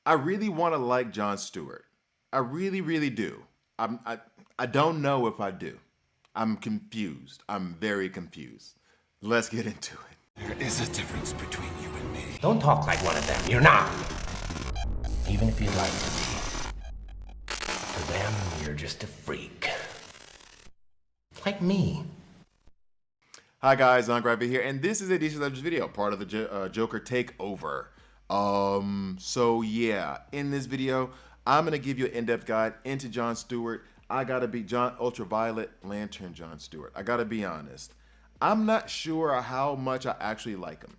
I really want to like John Stewart. I really, really do. I don't know if I do. I'm confused. I'm very confused. Let's get into it. There is a difference between you and me. Don't talk like one of them. You're not. Even if you'd like to be. To them, you're just a freak. Like me. Hi guys, I'm Gravity here, and this is a DC Legends video, part of the Joker Takeover. So yeah, in this video, I'm gonna give you an in-depth guide into John Stewart. I gotta be Ultraviolet Lantern John Stewart. I gotta be honest. I'm not sure how much I actually like him.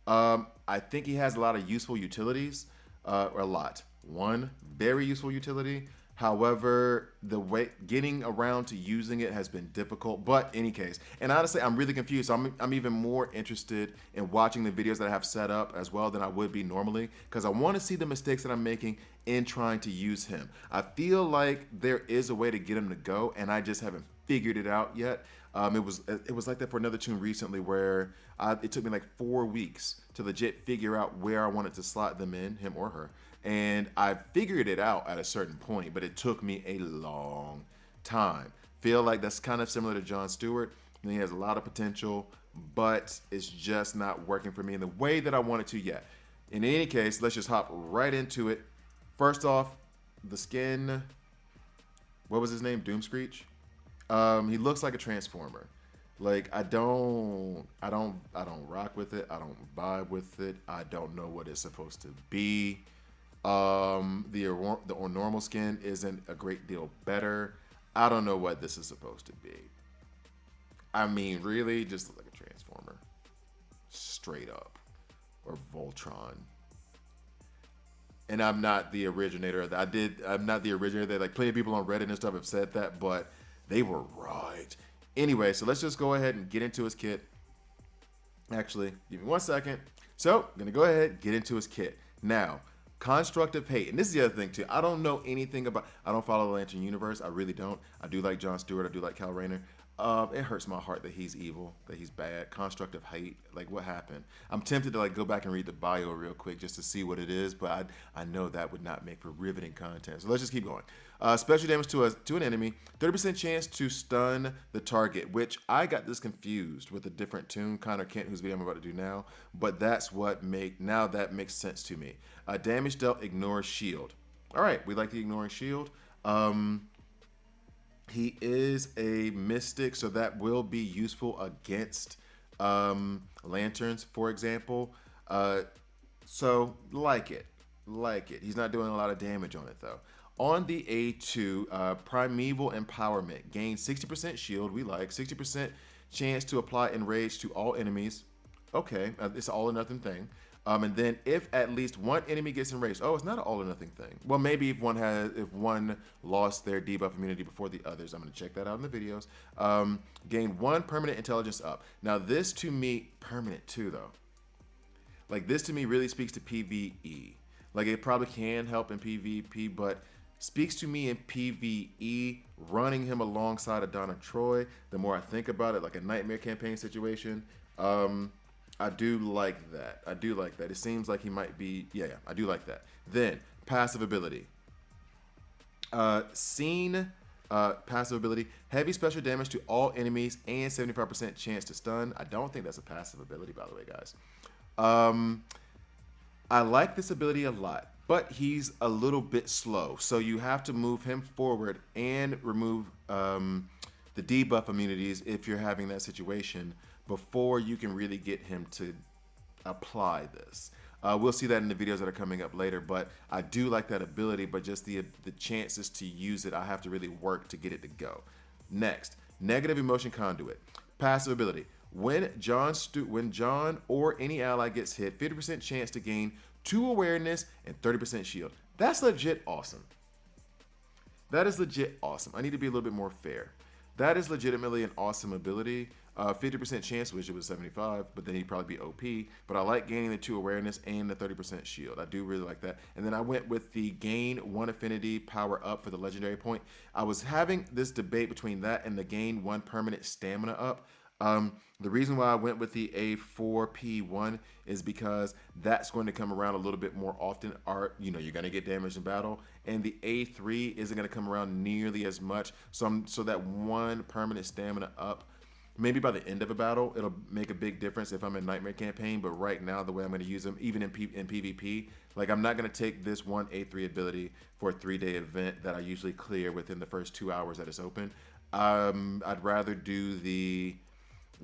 I think he has a lot of useful utilities, or a lot. One very useful utility. However, the way getting around to using it has been difficult. But in any case, and honestly, I'm really confused. So I'm even more interested in watching the videos that I have set up as well than I would be normally, because I want to see the mistakes that I'm making in trying to use him. I feel like there is a way to get him to go, and I just haven't figured it out yet. It was like that for another tune recently where it took me like 4 weeks to legit figure out where I wanted to slot them in, him or her. And I figured it out at a certain point, but it took me a long time. Feel like that's kind of similar to John Stewart. And he has a lot of potential, but it's just not working for me in the way that I want it to yet. In any case, let's just hop right into it. First off, the skin, what was his name? Doomscreech? He looks like a transformer. Like I don't rock with it. I don't vibe with it. I don't know what it's supposed to be. The normal skin isn't a great deal better. I don't know what this is supposed to be. I mean, really, just like a transformer, straight up, or Voltron. And I'm not the originator of that. I'm not the originator. Like plenty of people on Reddit and stuff have said that, but they were right. Anyway, so let's just go ahead and get into his kit. Actually, give me 1 second. So, I'm gonna go ahead, get into his kit. Now, constructive hate, and this is the other thing too. I don't know anything about. I don't follow the Lantern universe. I really don't. I do like John Stewart. I do like Kal Rayner. It hurts my heart that he's evil, that he's bad. Constructive hate, like what happened? I'm tempted to like go back and read the bio real quick just to see what it is, but I know that would not make for riveting content. So let's just keep going. Special damage to an enemy, 30% chance to stun the target, which I got this confused with a different tune, Connor Kent, whose video I'm about to do now, but that's what that makes sense to me. Damage dealt, ignore shield. All right, we like the ignoring shield. He is a mystic, so that will be useful against lanterns, for example. So like it. He's not doing a lot of damage on it though. On the A2, Primeval Empowerment. Gain 60% shield, we like. 60% chance to apply Enrage to all enemies. Okay, it's an all or nothing thing. And then if at least one enemy gets enraged, oh, it's not an all or nothing thing. Well, maybe if one lost their debuff immunity before the others. I'm gonna check that out in the videos. Gain 1 permanent intelligence up. Now this to me, permanent too though. Like this to me really speaks to PvE. Like it probably can help in PvP, but speaks to me in PvE, running him alongside of Donna Troy. The more I think about it, like a nightmare campaign situation, I do like that. I do like that. It seems like he might be, yeah, I do like that. Then, passive ability. Passive ability, heavy special damage to all enemies and 75% chance to stun. I don't think that's a passive ability, by the way, guys. I like this ability a lot, but he's a little bit slow. So you have to move him forward and remove the debuff immunities if you're having that situation before you can really get him to apply this. We'll see that in the videos that are coming up later, but I do like that ability, but just the chances to use it, I have to really work to get it to go. Next, negative emotion conduit. Passive ability. When John or any ally gets hit, 50% chance to gain 2 awareness and 30% shield. That's legit awesome. That is legit awesome. I need to be a little bit more fair. That is legitimately an awesome ability. 50% chance, wish it was 75, but then he'd probably be OP. But I like gaining the 2 awareness and the 30% shield. I do really like that. And then I went with the gain 1 affinity power up for the legendary point. I was having this debate between that and the gain 1 permanent stamina up. The reason why I went with the A4P1 is because that's going to come around a little bit more often. You're going to get damaged in battle, and the A3 isn't going to come around nearly as much. So that one permanent stamina up, maybe by the end of a battle, it'll make a big difference if I'm in Nightmare Campaign. But right now, the way I'm going to use them, even in PvP, like I'm not going to take this one A3 ability for a 3-day event that I usually clear within the first 2 hours that it's open. I'd rather do the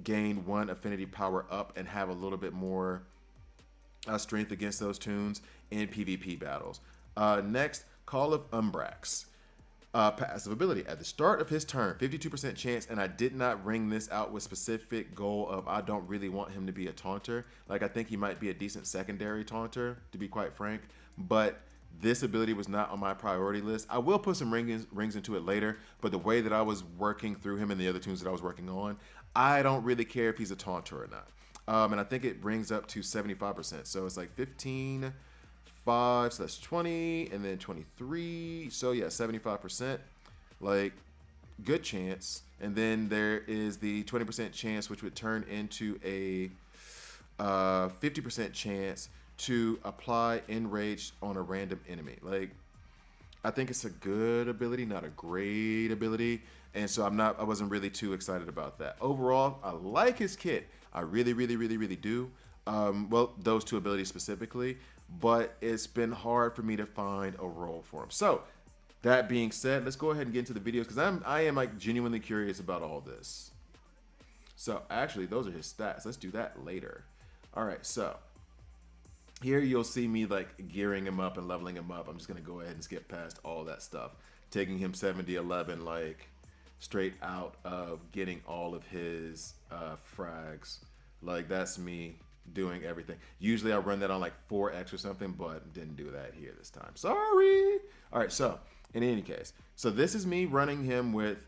gain 1 affinity power up and have a little bit more strength against those tunes in PvP battles. Next, Call of Umbrax. Passive ability. At the start of his turn, 52% chance, and I did not ring this out with specific goal of I don't really want him to be a taunter. Like, I think he might be a decent secondary taunter, to be quite frank, but this ability was not on my priority list. I will put some rings into it later, but the way that I was working through him and the other tunes that I was working on, I don't really care if he's a taunter or not. And I think it brings up to 75%. So it's like 15, 5, so that's 20, and then 23. So yeah, 75%. Like, good chance. And then there is the 20% chance, which would turn into a 50% chance to apply Enraged on a random enemy. Like, I think it's a good ability, not a great ability. And so I wasn't really too excited about that. Overall, I like his kit. I really, really, really, really do. Well, those two abilities specifically, but it's been hard for me to find a role for him. So that being said, let's go ahead and get into the videos because I am like genuinely curious about all this. So actually, those are his stats. Let's do that later. All right, so here you'll see me like gearing him up and leveling him up. I'm just gonna go ahead and skip past all that stuff, taking him 70-11 like straight out of getting all of his frags. Like, that's me doing everything. Usually I run that on like 4x or something, but didn't do that here this time. Sorry. All right, so in any case, so this is me running him with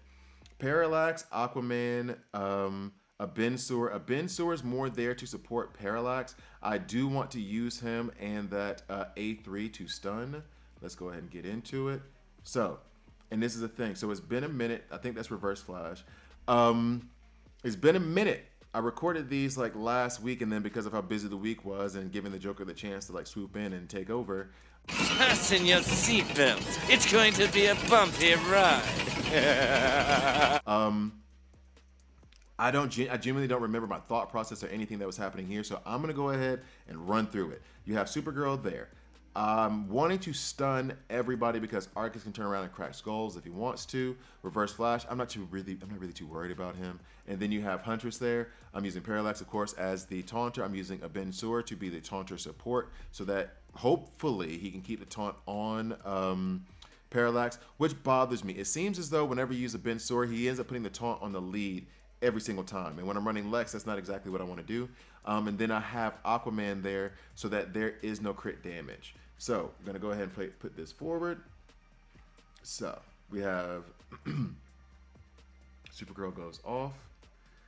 Parallax, Aquaman, a Bensur. A Bensur is more there to support Parallax. I do want to use him and that A3 to stun. Let's go ahead and get into it. So, and this is the thing. So it's been a minute. I think that's Reverse Flash. It's been a minute. I recorded these like last week, and then because of how busy the week was and giving the Joker the chance to like swoop in and take over. Fasten your seatbelts. It's going to be a bumpy ride. I genuinely don't remember my thought process or anything that was happening here, so I'm gonna go ahead and run through it. You have Supergirl there. Wanting to stun everybody because Arcus can turn around and crack skulls if he wants to. Reverse Flash, I'm not really too worried about him. And then you have Huntress there. I'm using Parallax, of course, as the taunter. I'm using a Bensur to be the taunter support so that hopefully he can keep the taunt on Parallax, which bothers me. It seems as though whenever you use a Bensur, he ends up putting the taunt on the lead every single time. And when I'm running Lex, that's not exactly what I want to do. And then I have Aquaman there so that there is no crit damage. So I'm gonna go ahead and put this forward. So we have Supergirl goes off.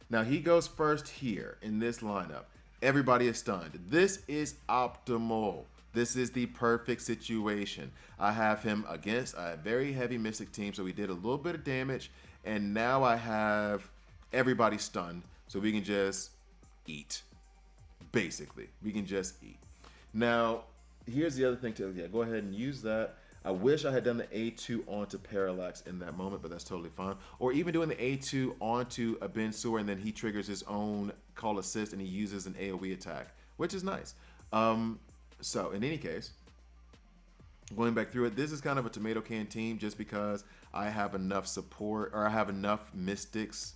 Now he goes first here in this lineup. Everybody is stunned. This is optimal. This is the perfect situation. I have him against a very heavy Mystic team, so we did a little bit of damage, and now I have everybody stunned, so we can just eat. Basically, we can just eat. Now, here's the other thing too. Yeah, go ahead and use that. I wish I had done the A2 onto Parallax in that moment, but that's totally fine. Or even doing the A2 onto a Bensur and then he triggers his own call assist and he uses an AoE attack, which is nice. So in any case, going back through it, this is kind of a tomato can team just because I have enough support, or I have enough Mystics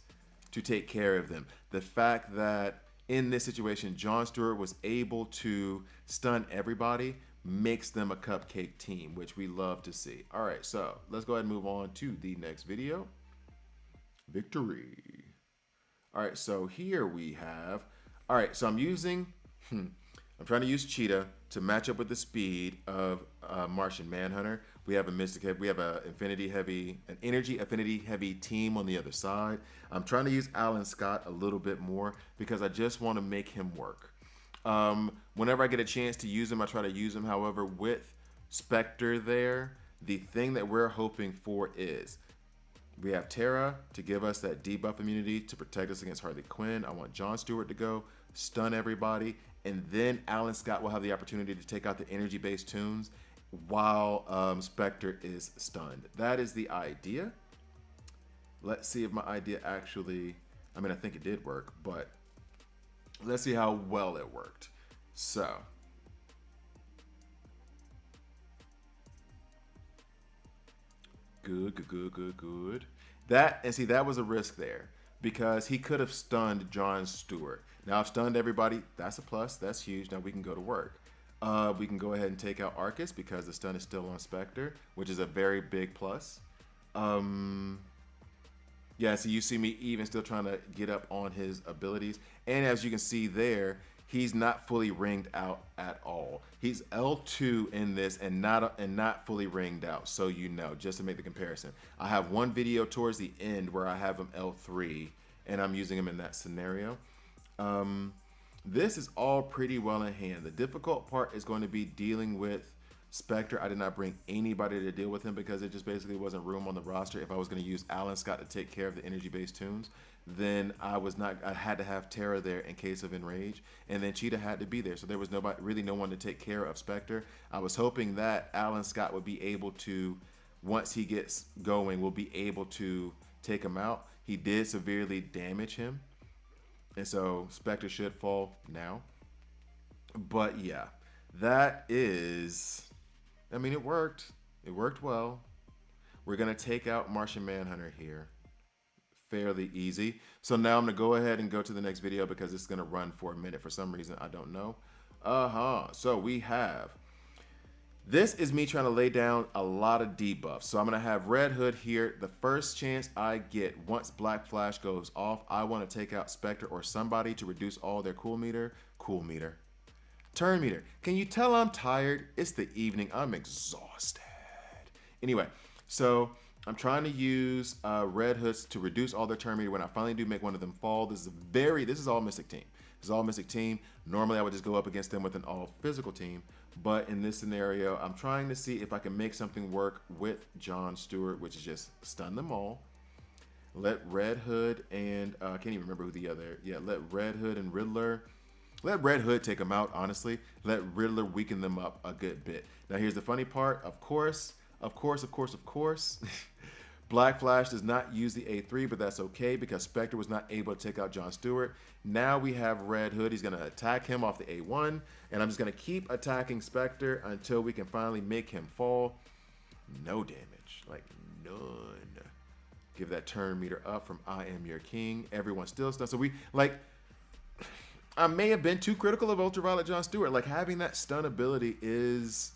to take care of them. The fact that in this situation, John Stewart was able to stun everybody makes them a cupcake team, which we love to see. All right, so let's go ahead and move on to the next video. Victory. All right, so here we have, all right, so I'm trying to use Cheetah to match up with the speed of Martian Manhunter. We have a Mystic Heavy, we have an Energy Affinity Heavy team on the other side. I'm trying to use Alan Scott a little bit more because I just want to make him work. Whenever I get a chance to use him, I try to use him. However, with Spectre there, the thing that we're hoping for is We have Tara to give us that debuff immunity to protect us against Harley Quinn. I want John Stewart to go, stun everybody, and then Alan Scott will have the opportunity to take out the energy-based tunes while Spectre is stunned. That is the idea. Let's see if my idea actually, I mean, I think it did work, but let's see how well it worked. So, good. That, and see, that was a risk there because he could have stunned John Stewart. Now I've stunned everybody. That's a plus. That's huge. Now we can go to work. We can go ahead and take out Arcus because the stun is still on Spectre, which is a very big plus. Yeah, so you see me even still trying to get up on his abilities. And as you can see there, he's not fully ringed out at all. He's L2 in this and not fully ringed out. So you know, just to make the comparison. I have one video towards the end where I have him L3 and I'm using him in that scenario. This is all pretty well in hand. The difficult part is going to be dealing with Spectre. I did not bring anybody to deal with him because it just basically wasn't room on the roster. If I was going to use Alan Scott to take care of the energy-based tunes, then I had to have Tara there in case of Enrage, and then Cheetah had to be there. So there was really no one to take care of Spectre. I was hoping that Alan Scott would be able to, once he gets going, will be able to take him out. He did severely damage him, and so Spectre should fall now. But yeah, that is, I mean, it worked. It worked well. We're going to take out Martian Manhunter here. Fairly easy. So now I'm going to go ahead and go to the next video because it's going to run for a minute for some reason. I don't know. So we have, this is me trying to lay down a lot of debuffs. So I'm going to have Red Hood here. The first chance I get, once Black Flash goes off, I want to take out Spectre or somebody to reduce all their cool meter. Turn meter. Can you tell I'm tired? It's the evening. I'm exhausted. Anyway, so I'm trying to use Red Hoods to reduce all their turn meter when I finally do make one of them fall. This is all Mystic Team. This is all Mystic Team. Normally I would just go up against them with an all physical team. But in this scenario, I'm trying to see if I can make something work with John Stewart, which is just stun them all. Let Red Hood and, I can't even remember who the other, yeah, let Red Hood and Riddler, let Red Hood take them out, honestly. Let Riddler weaken them up a good bit. Now here's the funny part, of course, Black Flash does not use the A3, but that's okay because Spectre was not able to take out John Stewart. Now we have Red Hood. He's going to attack him off the A1, and I'm just going to keep attacking Spectre until we can finally make him fall. No damage, like none. Give that turn meter up from I Am Your King. Everyone's still stunned. So we, like, I may have been too critical of Ultraviolet John Stewart. Like, having that stun ability is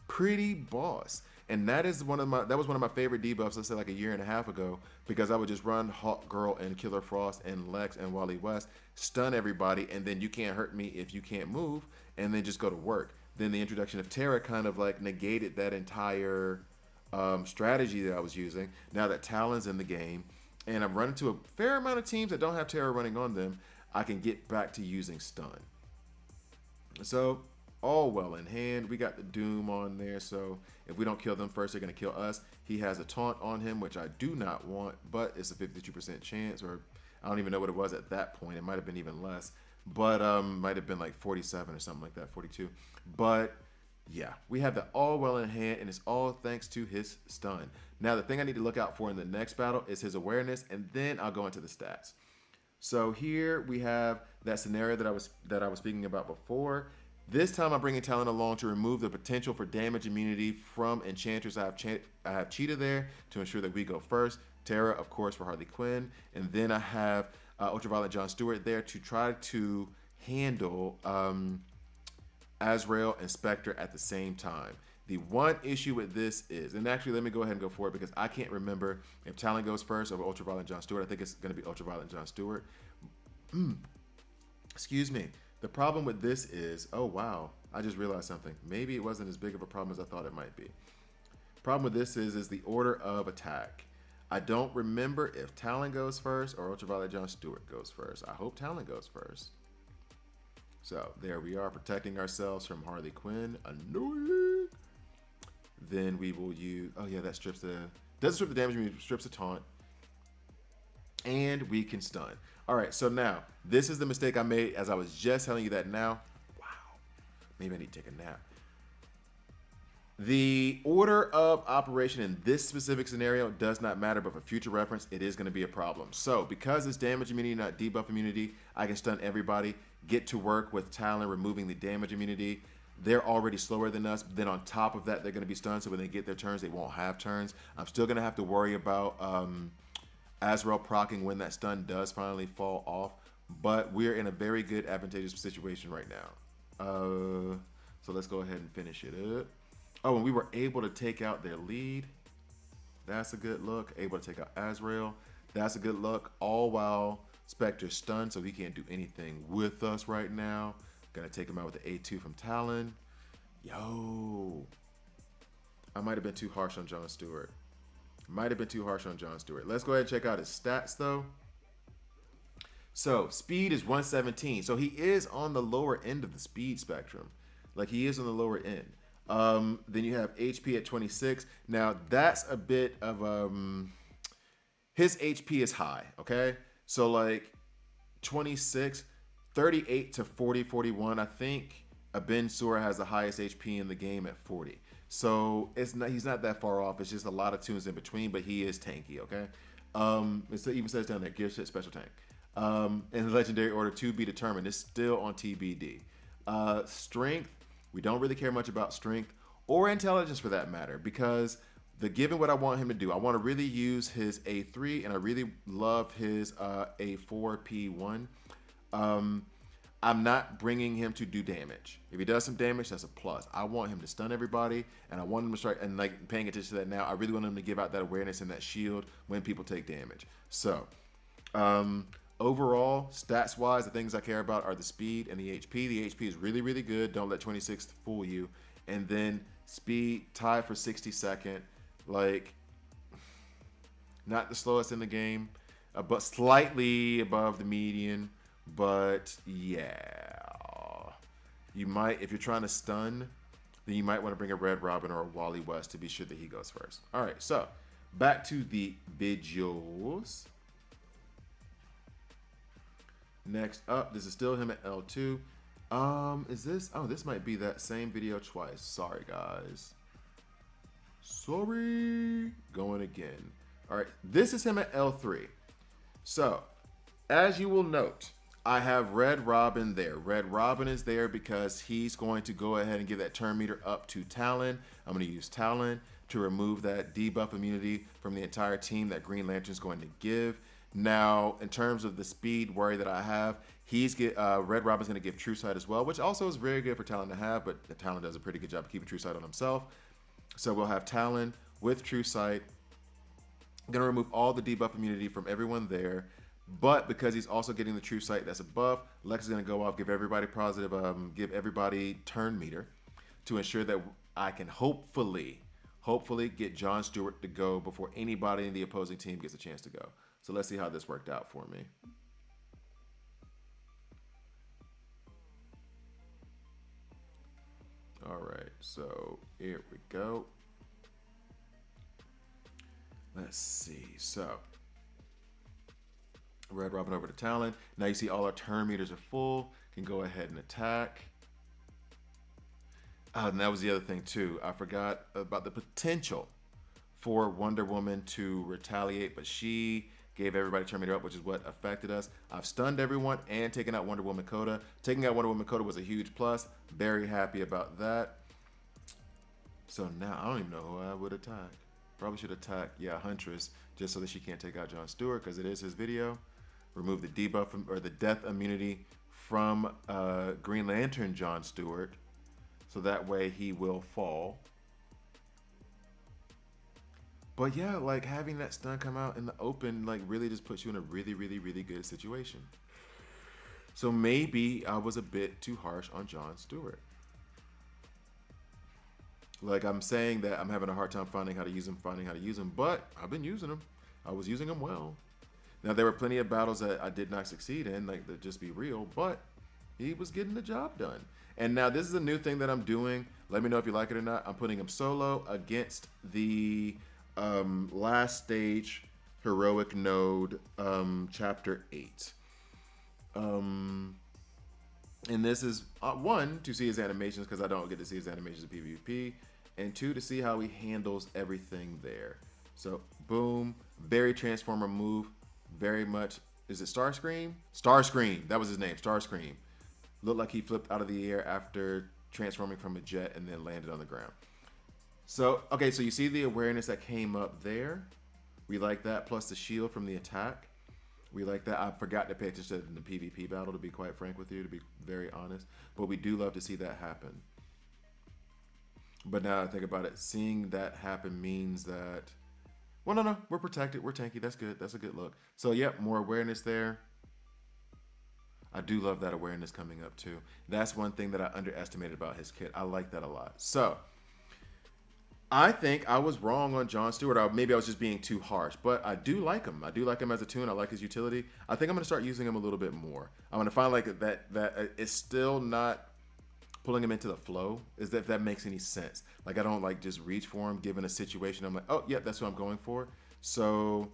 pretty boss. And that was one of my favorite debuffs, let's say like a year and a half ago, because I would just run Hawk Girl and Killer Frost and Lex and Wally West, stun everybody, and then you can't hurt me if you can't move, and then just go to work. Then the introduction of Tara kind of like negated that entire strategy that I was using. Now that Talon's in the game, and I'm running to a fair amount of teams that don't have Tara running on them, I can get back to using stun. So all well in hand. We got the Doom on there, so if we don't kill them first, they're going to kill us. He has a taunt on him, which I do not want, but it's a 52% chance, or I don't even know what it was at that point. It might have been even less, but might have been like 47 or something like that, 42. But yeah, we have that all well in hand, and it's all thanks to his stun. Now, the thing I need to look out for in the next battle is his awareness, and then I'll go into the stats. So here we have that scenario that I was speaking about before. This time I'm bringing Talon along to remove the potential for damage immunity from Enchantress. I have Cheetah there to ensure that we go first. Tara, of course, for Harley Quinn. And then I have Ultraviolet John Stewart there to try to handle Azrael and Spectre at the same time. The one issue with this is, and actually let me go ahead and go for it because I can't remember if Talon goes first or Ultraviolet John Stewart. I think it's going to be Ultraviolet John Stewart. Excuse me. The problem with this is, oh wow, I just realized something. Maybe it wasn't as big of a problem as I thought it might be. Problem with this is the order of attack. I don't remember if Talon goes first or Ultraviolet John Stewart goes first. I hope Talon goes first. So there we are, protecting ourselves from Harley Quinn. Annoying. Then we will use, oh yeah, that strips the Doesn't strip the damage immunity, strips a taunt. And we can stun. All right, so now, this is the mistake I made as I was just telling you that now. Wow. Maybe I need to take a nap. The order of operation in this specific scenario does not matter, but for future reference, it is going to be a problem. So because it's damage immunity, not debuff immunity, I can stun everybody, get to work with Talon removing the damage immunity. They're already slower than us. Then on top of that, they're going to be stunned, so when they get their turns, they won't have turns. I'm still going to have to worry about Azrael proccing when that stun does finally fall off, but we're in a very good, advantageous situation right now. So let's go ahead and finish it up. Oh, and we were able to take out their lead. That's a good look. Able to take out Azrael. That's a good look. All while Spectre's stunned, so he can't do anything with us right now. Gotta take him out with the A2 from Talon. Yo. I might have been too harsh on John Stewart. Might have been too harsh on John Stewart. Let's go ahead and check out his stats, though. So, speed is 117. So, he is on the lower end of the speed spectrum. Like, he is on the lower end. Then you have HP at 26. Now that's a bit of his HP is high, okay? So like 26, 38 to 40, 41. I think Ben Sura has the highest HP in the game at 40. So he's not that far off. It's just a lot of tunes in between, but he is tanky, okay? It even says down there, gear set special tank. In the legendary order to be determined. It's still on TBD. Strength. We don't really care much about strength or intelligence for that matter, because given what I want him to do, I want to really use his A3 and I really love his A4P1. I'm not bringing him to do damage. If he does some damage, that's a plus. I want him to stun everybody, and I want him to start, and like paying attention to that now, I really want him to give out that awareness and that shield when people take damage. So, overall, stats-wise, the things I care about are the speed and the HP. The HP is really, really good. Don't let 26 fool you. And then speed, tied for 62nd. Like, not the slowest in the game, but slightly above the median. But, yeah. You might, if you're trying to stun, then you might want to bring a Red Robin or a Wally West to be sure that he goes first. All right, so back to the videos. Next up, this is still him at L2. Is this? Oh, this might be that same video twice. Sorry, guys. Sorry. Going again. All right, this is him at L3. So, as you will note, I have Red Robin there. Red Robin is there because he's going to go ahead and give that turn meter up to Talon. I'm going to use Talon to remove that debuff immunity from the entire team that Green Lantern's going to give. Now, in terms of the speed worry that I have, Red Robin's going to give True Sight as well, which also is very good for Talon to have, but Talon does a pretty good job of keeping True Sight on himself. So we'll have Talon with True Sight. I'm going to remove all the debuff immunity from everyone there, but because he's also getting the True Sight that's a buff, Lex is going to go off, give everybody positive, give everybody turn meter to ensure that I can hopefully get John Stewart to go before anybody in the opposing team gets a chance to go. So let's see how this worked out for me. All right, so here we go. Let's see. So Red Robin over to Talon. Now you see all our turn meters are full. Can go ahead and attack. And that was the other thing too. I forgot about the potential for Wonder Woman to retaliate, but she gave everybody turn meter up, which is what affected us. I've stunned everyone and taken out Wonder Woman Coda. Taking out Wonder Woman Coda was a huge plus. Very happy about that. So now I don't even know who I would attack. Probably should attack, yeah, Huntress, just so that she can't take out John Stewart, because it is his video. Remove the debuff or the death immunity from Green Lantern John Stewart, so that way he will fall. But yeah, like having that stun come out in the open, like really just puts you in a really, really, really good situation. So maybe I was a bit too harsh on John Stewart. Like I'm saying that I'm having a hard time finding how to use him, but I've been using him. I was using him well. Now there were plenty of battles that I did not succeed in, like to just be real, but he was getting the job done. And now this is a new thing that I'm doing. Let me know if you like it or not. I'm putting him solo against the last stage heroic node, chapter 8. And this is one, to see his animations, because I don't get to see his animations in PvP, and two, to see how he handles everything there. So boom, very Transformer move, very much. Is it Starscream? Starscream, that was his name, Starscream. Looked like he flipped out of the air after transforming from a jet and then landed on the ground. So, okay, so you see the awareness that came up there. We like that, plus the shield from the attack. We like that. I forgot to pay attention in the PvP battle, to be quite frank with you, to be very honest. But we do love to see that happen. But now that I think about it, seeing that happen means that, well, no, we're protected. We're tanky. That's good. That's a good look. So, yep, more awareness there. I do love that awareness coming up too. That's one thing that I underestimated about his kit. I like that a lot. So I think I was wrong on John Stewart. Or maybe I was just being too harsh, but I do like him. I do like him as a toon. I like his utility. I think I'm going to start using him a little bit more. I'm going to find like that it's still not pulling him into the flow, is that if that makes any sense. Like I don't like just reach for him given a situation. I'm like, oh yeah, that's what I'm going for. So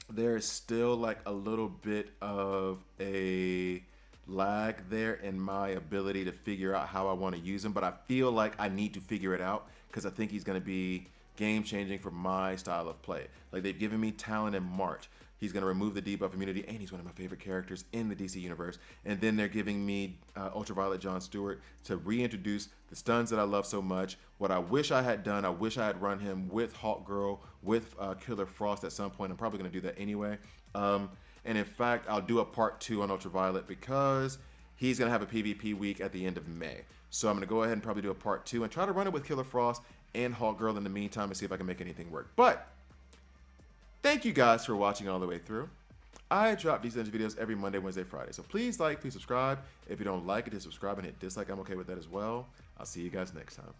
there is still like a little bit of a lag there in my ability to figure out how I want to use him, but I feel like I need to figure it out because I think he's going to be game changing for my style of play. Like they've given me Talon in March. He's going to remove the debuff immunity, and he's one of my favorite characters in the DC universe. And then they're giving me Ultraviolet John Stewart to reintroduce the stuns that I love so much. What I wish I had done, I wish I had run him with Hawk Girl, with Killer Frost at some point. I'm probably going to do that anyway. And in fact, I'll do a part 2 on Ultraviolet because he's going to have a PvP week at the end of May. So I'm going to go ahead and probably do a part 2 and try to run it with Killer Frost and Hawk Girl in the meantime and see if I can make anything work. But thank you guys for watching all the way through. I drop these videos every Monday, Wednesday, Friday. So please like, please subscribe. If you don't like it, hit subscribe and hit dislike. I'm okay with that as well. I'll see you guys next time.